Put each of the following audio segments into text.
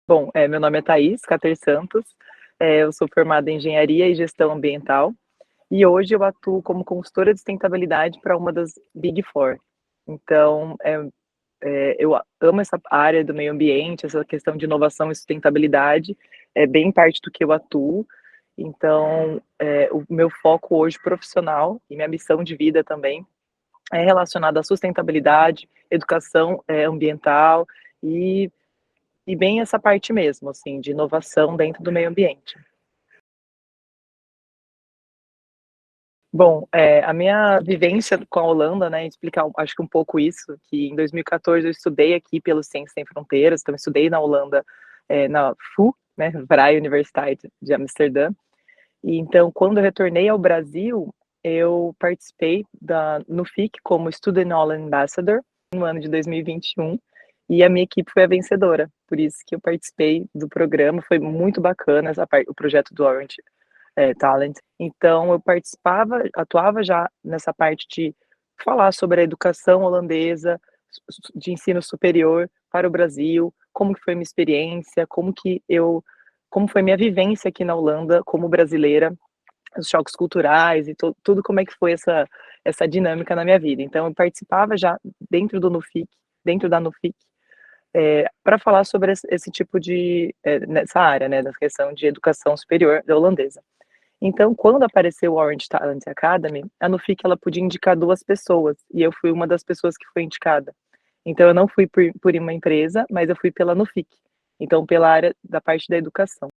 Bom, meu nome é Thaís Cater Santos, eu sou formada em Engenharia e Gestão Ambiental, e hoje eu atuo como consultora de sustentabilidade para uma das Big Four. Então, eu amo essa área do meio ambiente, essa questão de inovação e sustentabilidade, é bem parte do que eu atuo. Então, o meu foco hoje profissional e minha missão de vida também é relacionada à sustentabilidade, educação, ambiental e bem essa parte mesmo, assim, de inovação dentro do meio ambiente. Bom, a minha vivência com a Holanda, né, explicar acho que um pouco isso, que em 2014 eu estudei aqui pelo Ciências Sem Fronteiras, então eu estudei na Holanda, na VU, né, Vrije Universiteit de Amsterdã. E então quando eu retornei ao Brasil, eu participei da no FIC como Student Holland Ambassador, no ano de 2021, e a minha equipe foi a vencedora, por isso que eu participei do programa, foi muito bacana essa parte o projeto do Orange, Talent. Então eu participava, atuava já nessa parte de falar sobre a educação holandesa, de ensino superior para o Brasil, como que foi minha experiência, como foi minha vivência aqui na Holanda como brasileira, os choques culturais e tudo como é que foi essa dinâmica na minha vida. Então eu participava já dentro do NUFIC, dentro da NUFIC, para falar sobre esse tipo de, nessa área, né, da questão de educação superior da holandesa. Então, quando apareceu o Orange Talent Academy, a Nufic ela podia indicar 2 pessoas, e eu fui uma das pessoas que foi indicada. Então eu não fui por uma empresa, mas eu fui pela Nufic, então pela área da parte da educação.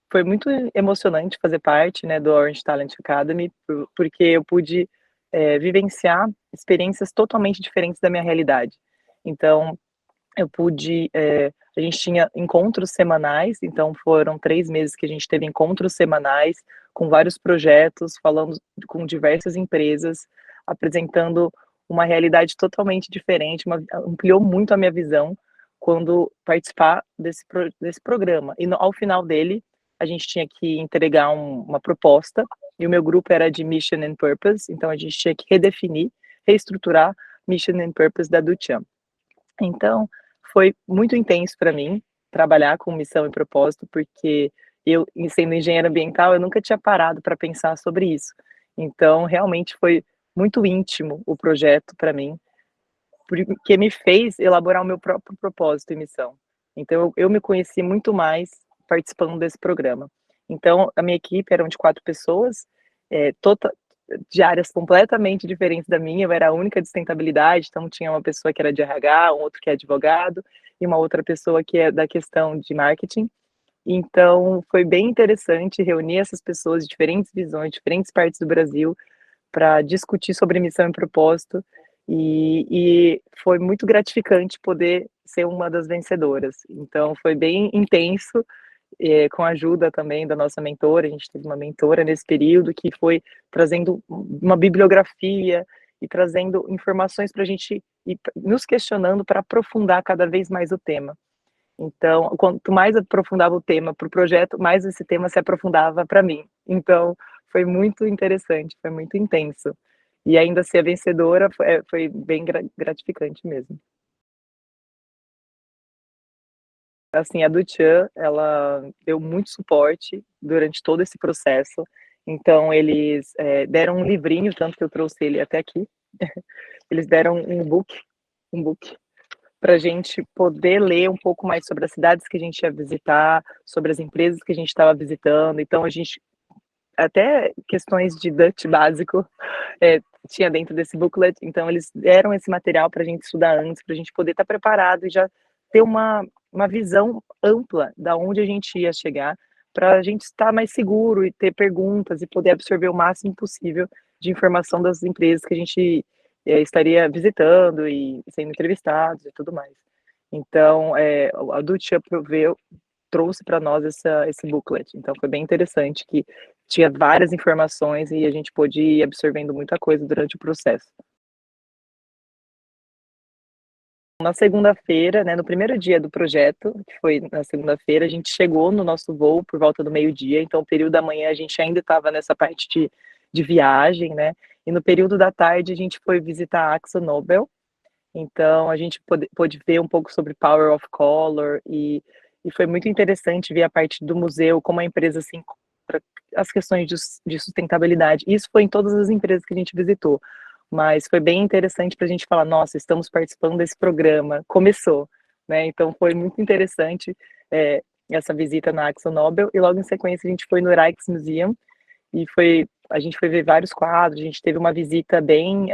Foi muito emocionante fazer parte, né, do Orange Talent Academy, porque eu pude, vivenciar experiências totalmente diferentes da minha realidade. Então, eu pude, a gente tinha encontros semanais, então foram 3 meses que a gente teve encontros semanais, com vários projetos, falando com diversas empresas, apresentando uma realidade totalmente diferente, ampliou muito a minha visão quando participar desse programa. E ao final dele, a gente tinha que entregar uma proposta, e o meu grupo era de Mission and Purpose, então a gente tinha que redefinir, reestruturar Mission and Purpose da Duchamp. Então, foi muito intenso para mim trabalhar com missão e propósito, porque eu, sendo engenheira ambiental, eu nunca tinha parado para pensar sobre isso. Então, realmente foi muito íntimo o projeto para mim, porque me fez elaborar o meu próprio propósito e missão. Então, eu me conheci muito mais participando desse programa. Então, a minha equipe eram de 4 pessoas, tota de áreas completamente diferentes da minha, eu era a única de sustentabilidade, então tinha uma pessoa que era de RH, um outro que é advogado, e uma outra pessoa que é da questão de marketing. Então, foi bem interessante reunir essas pessoas de diferentes visões, diferentes partes do Brasil, para discutir sobre missão e propósito, e foi muito gratificante poder ser uma das vencedoras. Então foi bem intenso, com a ajuda também da nossa mentora, a gente teve uma mentora nesse período que foi trazendo uma bibliografia e trazendo informações para a gente ir nos questionando para aprofundar cada vez mais o tema. Então, quanto mais aprofundava o tema para o projeto, mais esse tema se aprofundava para mim. Então, foi muito interessante, foi muito intenso. E ainda ser a vencedora foi bem gratificante mesmo. Assim, a Duchamp, ela deu muito suporte durante todo esse processo, então eles, deram um livrinho, tanto que eu trouxe ele até aqui, eles deram um book para a gente poder ler um pouco mais sobre as cidades que a gente ia visitar, sobre as empresas que a gente estava visitando, então a gente até questões de Dutch básico, tinha dentro desse booklet, então eles deram esse material para a gente estudar antes, para a gente poder estar preparado e já ter uma visão ampla da onde a gente ia chegar, para a gente estar mais seguro e ter perguntas e poder absorver o máximo possível de informação das empresas que a gente estaria visitando e sendo entrevistados e tudo mais. Então, a Duchamp proveu trouxe para nós esse booklet. Então foi bem interessante que tinha várias informações e a gente pôde ir absorvendo muita coisa durante o processo. Na segunda-feira, né, no primeiro dia do projeto, que foi na segunda-feira, a gente chegou no nosso voo por volta do meio-dia, então o período da manhã a gente ainda estava nessa parte de viagem, né, e no período da tarde a gente foi visitar a Akzo Nobel, Então a gente pôde ver um pouco sobre Power of Color e foi muito interessante ver a parte do museu, como a empresa se encontra, as questões de sustentabilidade. Isso foi em todas as empresas que a gente visitou, mas foi bem interessante para a gente falar: "Nossa, estamos participando desse programa, começou", né. Então foi muito interessante, essa visita na Akzo Nobel e logo em sequência a gente foi no Rijksmuseum e a gente foi ver vários quadros, a gente teve uma visita bem,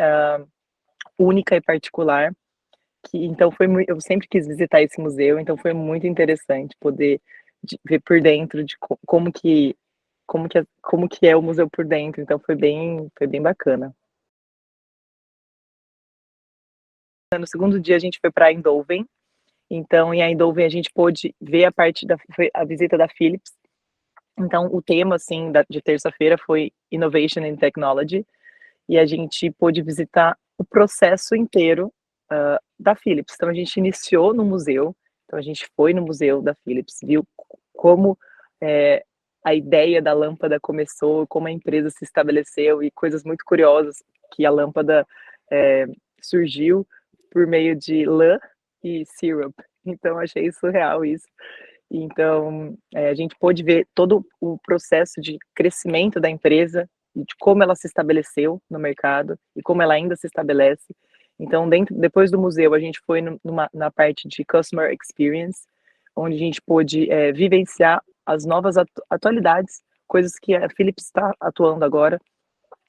única e particular, que então foi mui eu sempre quis visitar esse museu, então foi muito interessante poder ver por dentro de como que é o museu por dentro, então foi bem bacana. No segundo dia a gente foi para Eindhoven, então em Eindhoven a gente pôde ver a parte da foi a visita da Philips, então o tema, assim, da de terça-feira foi Innovation in Technology, e a gente pôde visitar o processo inteiro, da Philips. Então a gente iniciou no museu, então a gente foi no museu da Philips, viu como, eh, a ideia da lâmpada começou, como a empresa se estabeleceu e coisas muito curiosas, que a lâmpada, eh, surgiu por meio de lã e syrup, então achei surreal isso. Então, a gente pôde ver todo o processo de crescimento da empresa e de como ela se estabeleceu no mercado e como ela ainda se estabelece. Então, depois do museu, a gente foi na parte de customer experience, onde a gente pôde, vivenciar as novas atualidades, coisas que a Philips está atuando agora.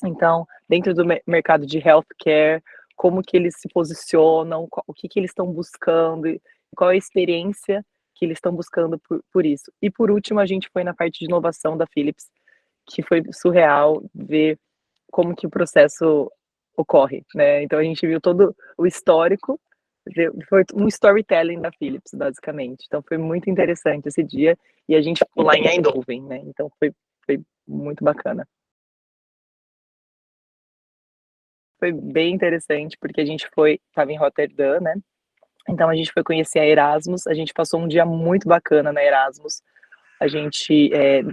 Então, dentro do mercado de healthcare, como que eles se posicionam, o que que eles estão buscando e qual é a experiência que eles estão buscando por isso. E por último, a gente foi na parte de inovação da Philips, que foi surreal ver como que o processo ocorre, né. Então a gente viu todo o histórico, foi um storytelling da Philips, basicamente. Então foi muito interessante esse dia, e a gente ficou lá em Eindhoven, né, então foi muito bacana. Foi bem interessante, porque a gente estava em Roterdã, né, então a gente foi conhecer a Erasmus, a gente passou um dia muito bacana na Erasmus. A gente,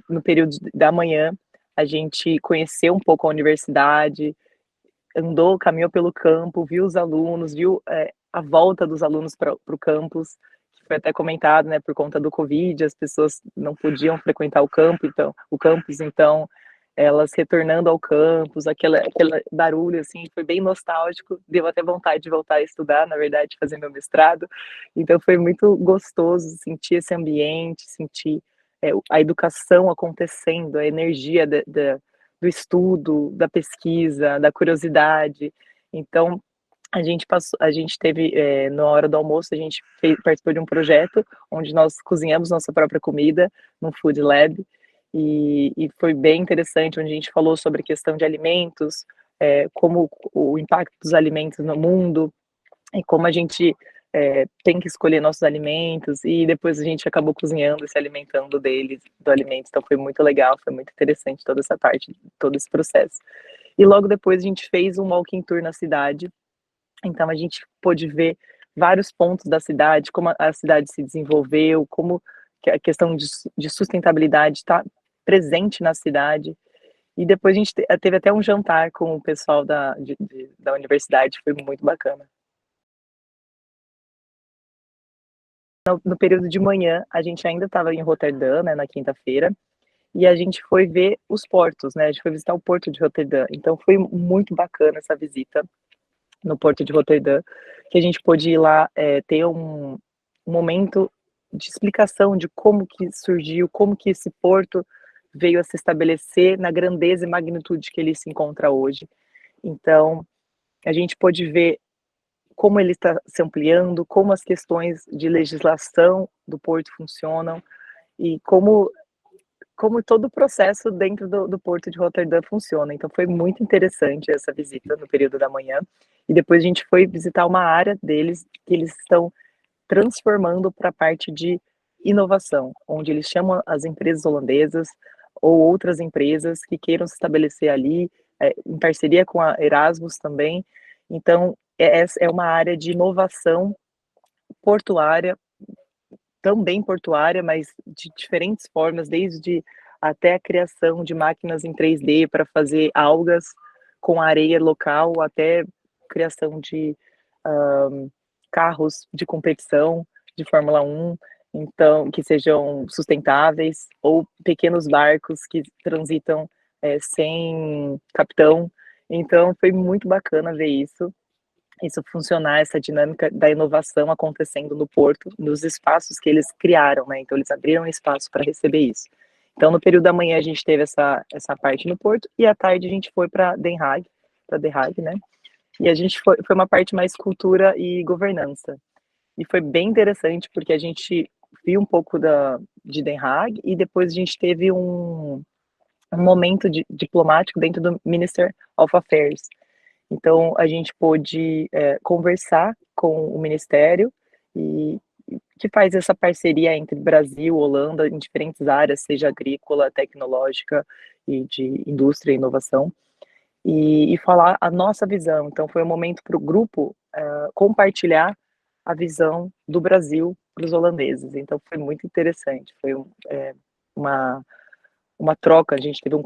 no período da manhã, a gente conheceu um pouco a universidade, caminhou pelo campo, viu os alunos, viu, a volta dos alunos para o campus, que foi até comentado, né, por conta do Covid, as pessoas não podiam frequentar o campus, então elas retornando ao campus, aquele barulho, assim, foi bem nostálgico, deu até vontade de voltar a estudar, na verdade, fazer meu mestrado. Então foi muito gostoso sentir esse ambiente, sentir, a educação acontecendo, a energia do estudo, da pesquisa, da curiosidade. Então, a gente teve, na hora do almoço, a gente participou de um projeto onde nós cozinhamos nossa própria comida num food lab, e foi bem interessante, onde a gente falou sobre a questão de alimentos, como o impacto dos alimentos no mundo, e como a gente, tem que escolher nossos alimentos, e depois a gente acabou cozinhando e se alimentando do alimento, então foi muito legal, foi muito interessante toda essa parte, todo esse processo. E logo depois a gente fez um walking tour na cidade, então a gente pôde ver vários pontos da cidade, como a cidade se desenvolveu, como que a questão de sustentabilidade está presente na cidade, e depois a gente teve até um jantar com o pessoal da universidade, foi muito bacana. No período de manhã, a gente ainda estava em Roterdã, né, na quinta-feira, e a gente foi ver os portos, né, a gente foi visitar o porto de Roterdã, então foi muito bacana essa visita no porto de Roterdã, que a gente pôde ir lá, ter um momento de explicação de como que surgiu, como que esse porto veio a se estabelecer na grandeza e magnitude que ele se encontra hoje. Então, a gente pôde ver como ele está se ampliando, como as questões de legislação do porto funcionam e como todo o processo dentro do porto de Roterdã funciona. Então foi muito interessante essa visita no período da manhã, e depois a gente foi visitar uma área deles, que eles estão transformando para a parte de inovação, onde eles chamam as empresas holandesas ou outras empresas que queiram se estabelecer ali, em parceria com a Erasmus também. Então, essa é uma área de inovação portuária, também portuária, mas de diferentes formas, desde até a criação de máquinas em 3D para fazer algas com areia local, até criação de carros de competição de Fórmula 1, então que sejam sustentáveis, ou pequenos barcos que transitam, sem capitão. Então foi muito bacana ver isso funcionar, essa dinâmica da inovação acontecendo no porto, nos espaços que eles criaram, né, então eles abriram espaço para receber isso. Então no período da manhã a gente teve essa parte no porto, e à tarde a gente foi para Den Haag, né, e a gente foi uma parte mais cultura e governança. E foi bem interessante, porque a gente viu um pouco de Den Haag, e depois a gente teve um momento diplomático dentro do Minister of Affairs. Então, a gente pôde conversar com o Ministério, e que faz essa parceria entre Brasil, Holanda, em diferentes áreas, seja agrícola, tecnológica e de indústria e inovação, e falar a nossa visão. Então, foi um momento para o grupo compartilhar a visão do Brasil para os holandeses. Então, foi muito interessante. Foi uma, uma troca, a gente teve um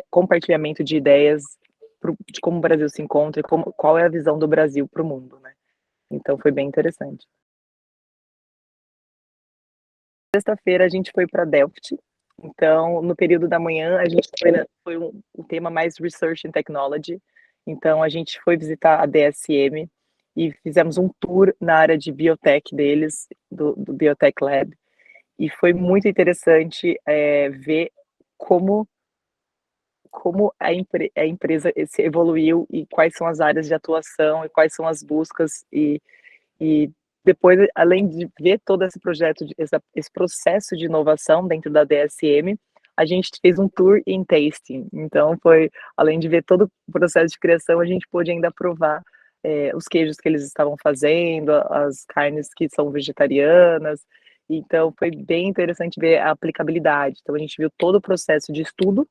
compartilhamento de ideias de como o Brasil se encontra e qual é a visão do Brasil para o mundo, né? Então, foi bem interessante. Sexta-feira a gente foi para Delft. Então, no período da manhã, a gente foi um tema mais Research and Technology. Então, a gente foi visitar a DSM e fizemos um tour na área de biotech deles, do Biotech Lab. E foi muito interessante ver como a empresa se evoluiu, e quais são as áreas de atuação e quais são as buscas, e depois, além de ver todo esse projeto, esse processo de inovação dentro da DSM, a gente fez um tour em tasting. Então foi, além de ver todo o processo de criação, a gente pôde ainda provar os queijos que eles estavam fazendo, as carnes que são vegetarianas. Então foi bem interessante ver a aplicabilidade. Então a gente viu todo o processo de estudo,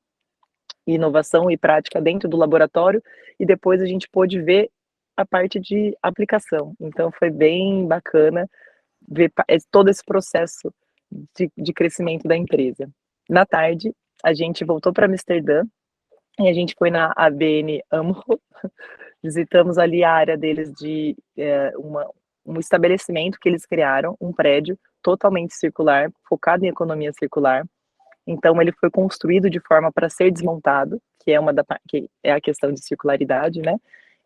inovação e prática dentro do laboratório, e depois a gente pôde ver a parte de aplicação. Então foi bem bacana ver todo esse processo de crescimento da empresa. Na tarde, a gente voltou para Amsterdã, e a gente foi na ABN AMRO, visitamos ali a área deles de um estabelecimento que eles criaram, um prédio totalmente circular, focado em economia circular. Então ele foi construído de forma para ser desmontado, que é a questão de circularidade, né?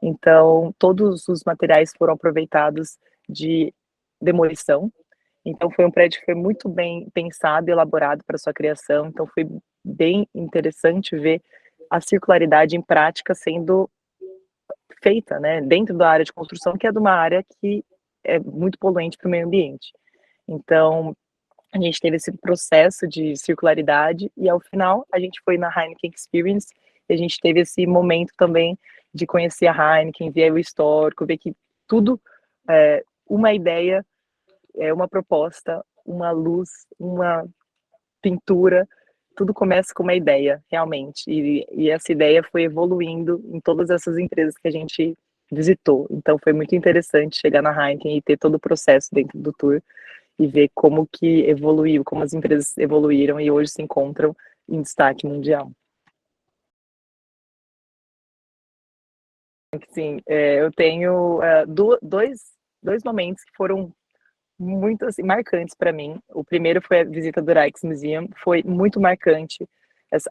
Então todos os materiais foram aproveitados de demolição. Então foi um prédio que foi muito bem pensado e elaborado para sua criação. Então foi bem interessante ver a circularidade em prática sendo feita, né, dentro da área de construção, que é de uma área que é muito poluente para o meio ambiente. Então a gente teve esse processo de circularidade, e ao final a gente foi na Heineken Experience, e a gente teve esse momento também de conhecer a Heineken, ver o histórico, ver que tudo uma ideia, uma proposta, uma luz, uma pintura, tudo começa com uma ideia, realmente. E essa ideia foi evoluindo em todas essas empresas que a gente visitou. Então foi muito interessante chegar na Heineken e ter todo o processo dentro do tour, e ver como que evoluiu, como as empresas evoluíram e hoje se encontram em destaque mundial. Sim, eu tenho dois momentos que foram muito assim, marcantes para mim. O primeiro foi a visita do Rijksmuseum, foi muito marcante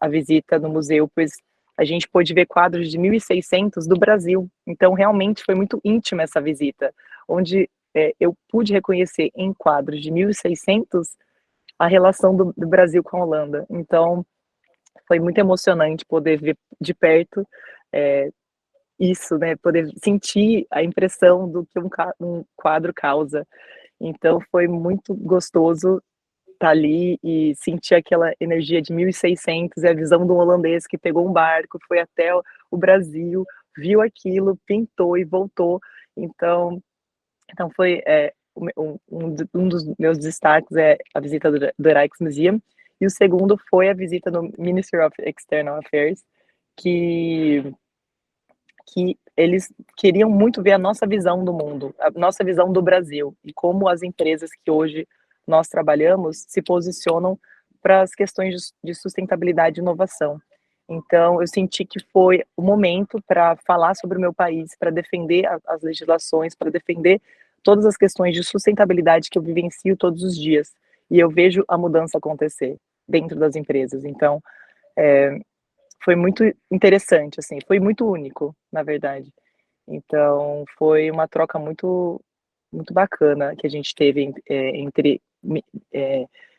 a visita no museu, pois a gente pôde ver quadros de 1600 do Brasil. Então, realmente foi muito íntima essa visita, onde eu pude reconhecer em quadros de 1600 a relação do Brasil com a Holanda. Então, foi muito emocionante poder ver de perto isso, né? Poder sentir a impressão do que um quadro causa. Então, foi muito gostoso estar ali e sentir aquela energia de 1600, e a visão do holandês que pegou um barco, foi até o Brasil, viu aquilo, pintou e voltou. Então foi um dos meus destaques é a visita do Rijksmuseum, e o segundo foi a visita no Ministry of External Affairs, que eles queriam muito ver a nossa visão do mundo, a nossa visão do Brasil, e como as empresas que hoje nós trabalhamos se posicionam para as questões de sustentabilidade e inovação. Então eu senti que foi o momento para falar sobre o meu país, para defender as legislações, para defender todas as questões de sustentabilidade que eu vivencio todos os dias, e eu vejo a mudança acontecer dentro das empresas. Então, foi muito interessante, assim, foi muito único, na verdade. Então, foi uma troca muito bacana que a gente teve entre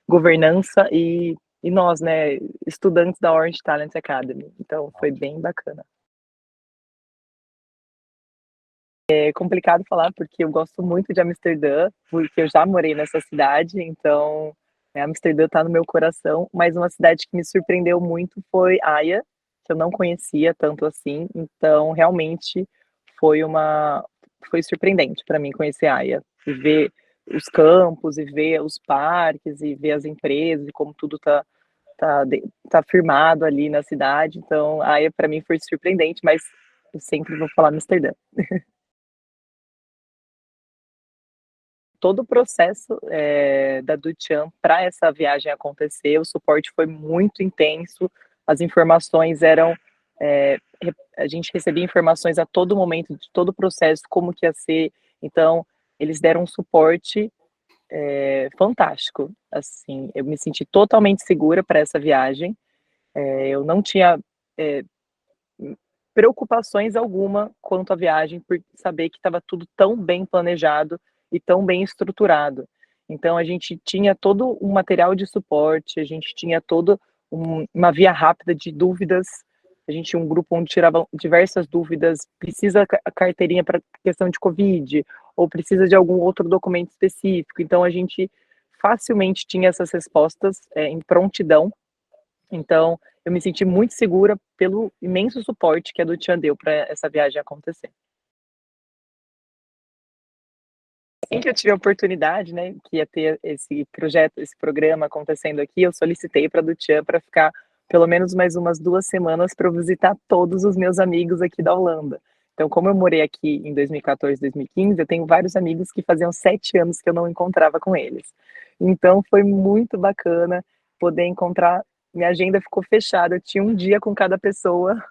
governança e nós, né, estudantes da Orange Talent Academy. Então, foi bem bacana. É complicado falar, porque eu gosto muito de Amsterdã, porque eu já morei nessa cidade, então, Amsterdã está no meu coração, mas uma cidade que me surpreendeu muito foi Haia, que eu não conhecia tanto assim, então realmente foi uma foi surpreendente para mim conhecer Haia, e ver os campos, e ver os parques, e ver as empresas, e como tudo tá firmado ali na cidade, então Haia para mim foi surpreendente, mas eu sempre vou falar Amsterdã. Todo o processo, da Duchamp para essa viagem acontecer, o suporte foi muito intenso, as informações eram, a gente recebia informações a todo momento de todo o processo, como que ia ser, então eles deram um suporte, fantástico, assim, eu me senti totalmente segura para essa viagem, eu não tinha, eh, preocupações alguma quanto à viagem, por saber que estava tudo tão bem planejado e tão bem estruturado. Então a gente tinha todo um material de suporte, a gente tinha todo uma via rápida de dúvidas, a gente tinha um grupo onde tiravam diversas dúvidas, precisa a carteirinha para questão de covid, ou precisa de algum outro documento específico, então a gente facilmente tinha essas respostas, em prontidão, então, eu me senti muito segura pelo imenso suporte que a Duchamp deu para essa viagem acontecer. Assim que eu tive a oportunidade, né, que ia ter esse projeto, esse programa acontecendo aqui, eu solicitei para a Duchamp para ficar pelo menos mais umas 2 semanas para eu visitar todos os meus amigos aqui da Holanda. Então, como eu morei aqui em 2014, 2015, eu tenho vários amigos que faziam 7 anos que eu não encontrava com eles. Então foi muito bacana poder encontrar, minha agenda ficou fechada, eu tinha um dia com cada pessoa.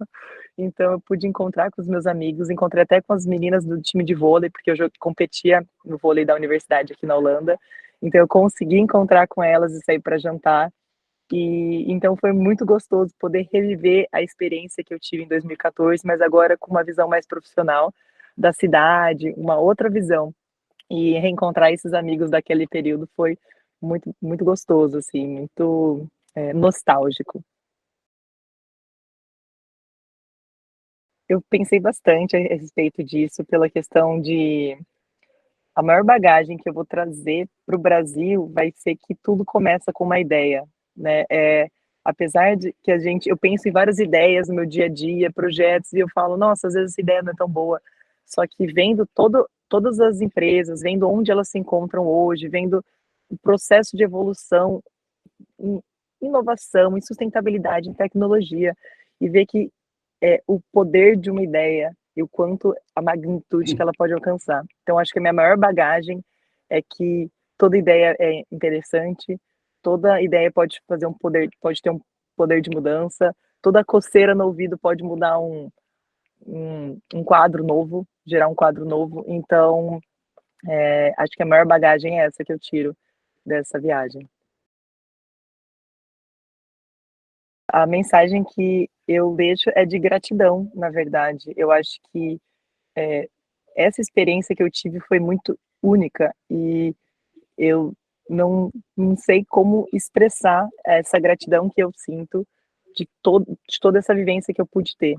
Então eu pude encontrar com os meus amigos, encontrei até com as meninas do time de vôlei, porque eu competia no vôlei da universidade aqui na Holanda, então eu consegui encontrar com elas e sair para jantar, e então foi muito gostoso poder reviver a experiência que eu tive em 2014, mas agora com uma visão mais profissional da cidade, uma outra visão. E reencontrar esses amigos daquele período foi muito gostoso, assim, muito, nostálgico. Eu pensei bastante a respeito disso, pela questão de a maior bagagem que eu vou trazer para o Brasil vai ser que tudo começa com uma ideia, né, apesar de que a gente eu penso em várias ideias no meu dia a dia, projetos, e eu falo: "Nossa, às vezes essa ideia não é tão boa", só que vendo todas as empresas, vendo onde elas se encontram hoje, vendo o processo de evolução em inovação, em sustentabilidade, em tecnologia, e ver que o poder de uma ideia e o quanto a magnitude que ela pode alcançar. Então acho que a minha maior bagagem é que toda ideia é interessante, toda ideia pode ter um poder de mudança, toda coceira no ouvido pode mudar um quadro novo, gerar um quadro novo, então, acho que a maior bagagem é essa que eu tiro dessa viagem. A mensagem que eu deixo é de gratidão, na verdade. Eu acho que, eh, essa experiência que eu tive foi muito única e eu não sei como expressar essa gratidão que eu sinto de toda essa vivência que eu pude ter.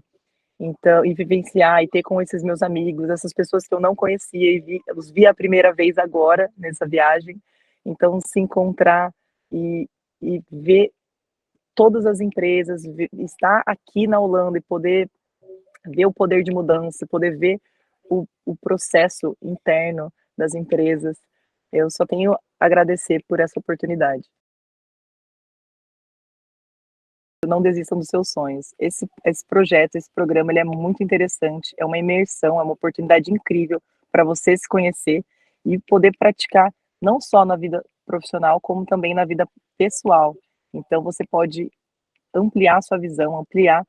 Então e vivenciar e ter com esses meus amigos, essas pessoas que eu não conhecia e os vi a primeira vez agora, nessa viagem. Então se encontrar e ver todas as empresas, estar aqui na Holanda e poder ver o poder de mudança, poder ver o processo interno das empresas, eu só tenho a agradecer por essa oportunidade. Não desistam dos seus sonhos. Esse projeto, esse programa, ele é muito interessante, é uma imersão, é uma oportunidade incrível para você se conhecer e poder praticar não só na vida profissional, como também na vida pessoal. Então você pode ampliar sua visão, ampliar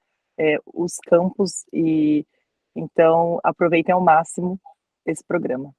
os campos e então aproveitem ao máximo esse programa.